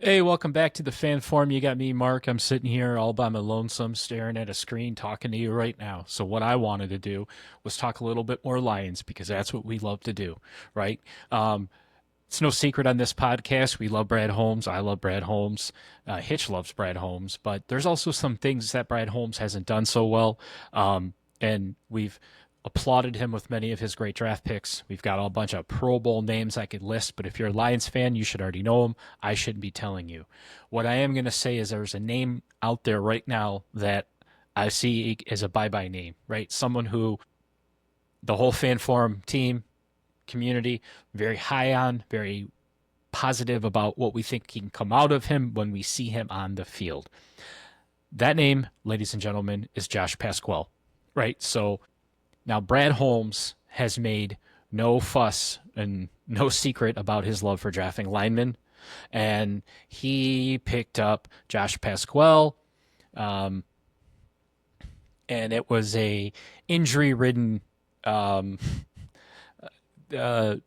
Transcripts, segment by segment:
Hey, welcome back to the fan forum. You got me, Mark. I'm sitting here all by my lonesome, staring at a screen, talking to you right now. So, what I wanted to do was talk a little bit more Lions because that's what we love to do, right? Um, it's no secret on this podcast. We love Brad Holmes. I love Brad Holmes. Hitch loves Brad Holmes. But there's also some things that Brad Holmes hasn't done so well. And we've applauded him with many of his great draft picks. We've got a bunch of Pro Bowl names I could list, but if you're a Lions fan, you should already know them. I shouldn't be telling you. What I am going to say is there's a name out there right now that I see as a bye-bye name, right? Someone who the whole fan forum team, community, very high on, very positive about what we think can come out of him when we see him on the field. That name, ladies and gentlemen, is Josh Pasquale, right? So now Brad Holmes has made no fuss and no secret about his love for drafting linemen, and he picked up Josh Pasquale, um, and it was a injury-ridden um,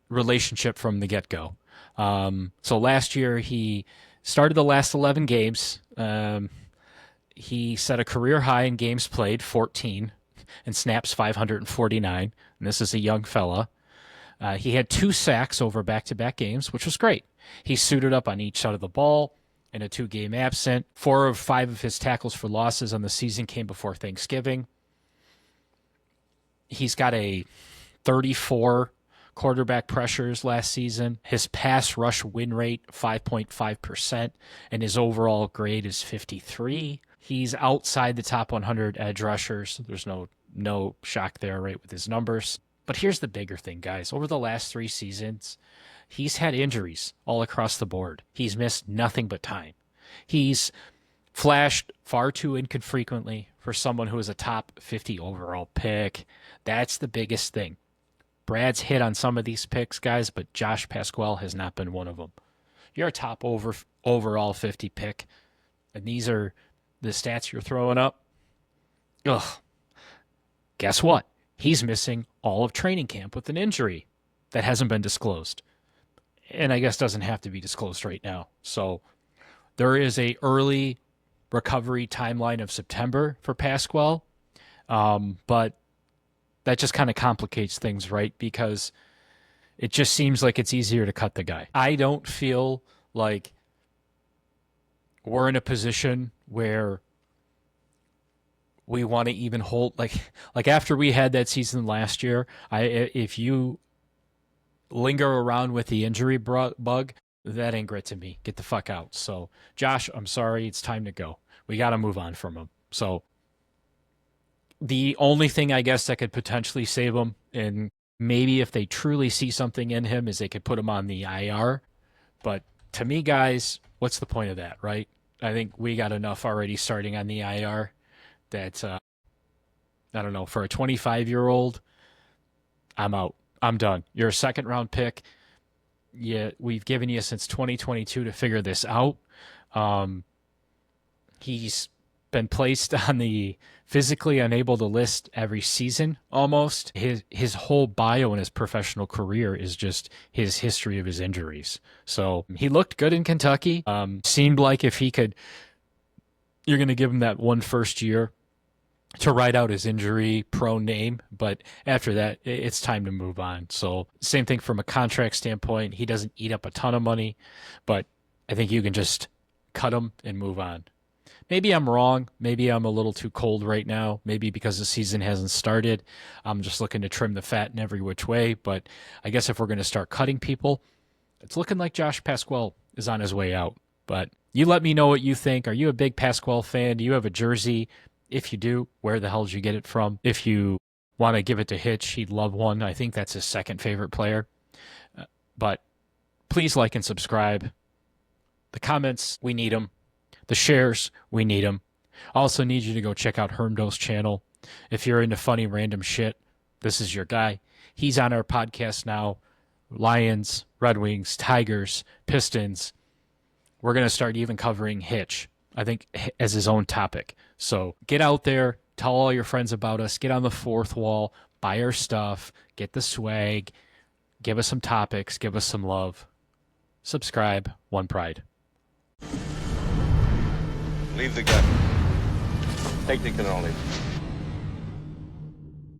relationship from the get go. So last year he started the last 11 games. He set a career high in games played, 14, and snaps 549. And this is a young fella. He had 2 sacks over back-to-back games, which was great. He suited up on each side of the ball in a 2-game absent. 4 of 5 of his tackles for losses on the season came before Thanksgiving. He's got a 34 quarterback pressures last season. His pass rush win rate 5.5%, and his overall grade is 53. He's outside the top 100 edge rushers. There's no shock there, right, with his numbers. But here's the bigger thing, guys. Over the last 3 seasons, he's had injuries all across the board. He's missed nothing but time. He's flashed far too infrequently for someone who is a top 50 overall pick. That's the biggest thing. Brad's hit on some of these picks, guys, but Josh Pasquale has not been one of them. You're a top overall 50 pick, and these are the stats you're throwing up. Ugh. Guess what? He's missing all of training camp with an injury that hasn't been disclosed, and I guess doesn't have to be disclosed right now. So there is a early recovery timeline of September for Pasquale, but that just kind of complicates things, right? Because it just seems like it's easier to cut the guy. I don't feel like we're in a position where we want to even hold like after we had that season last year. If you linger around with the injury bug, that ain't grit to me. Get the fuck out. So Josh, I'm sorry, it's time to go. We got to move on from him. So the only thing I guess that could potentially save him, and maybe if they truly see something in him, is they could put him on the IR. But to me, guys, what's the point of that, right? I think we got enough already starting on the IR that, I don't know, for a 25-year-old, I'm out. I'm done. You're a second-round pick. Yeah, we've given you since 2022 to figure this out. He's been placed on the physically unable to list every season almost. His whole bio in his professional career is just his history of his injuries. So he looked good in Kentucky. Seemed like if he could, you're going to give him that one first year to ride out his injury prone name, but after that, it's time to move on. So same thing from a contract standpoint. He doesn't eat up a ton of money, but I think you can just cut him and move on. Maybe I'm wrong. Maybe I'm a little too cold right now. Maybe because the season hasn't started. I'm just looking to trim the fat in every which way. But I guess if we're going to start cutting people, it's looking like Josh Pasquale is on his way out. But you let me know what you think. Are you a big Pasquale fan? Do you have a jersey? If you do, where the hell did you get it from? If you want to give it to Hitch, he'd love one. I think that's his second favorite player. But please like and subscribe. The comments, we need them. The shares, we need them. I also need you to go check out Hermdo's channel. If you're into funny random shit, this is your guy. He's on our podcast now. Lions, Red Wings, Tigers, Pistons. We're going to start even covering Hitch, I think, as his own topic. So get out there, tell all your friends about us, get on the fourth wall, buy our stuff, get the swag, give us some topics, give us some love. Subscribe. One Pride. Leave the gun. Take the cannoli.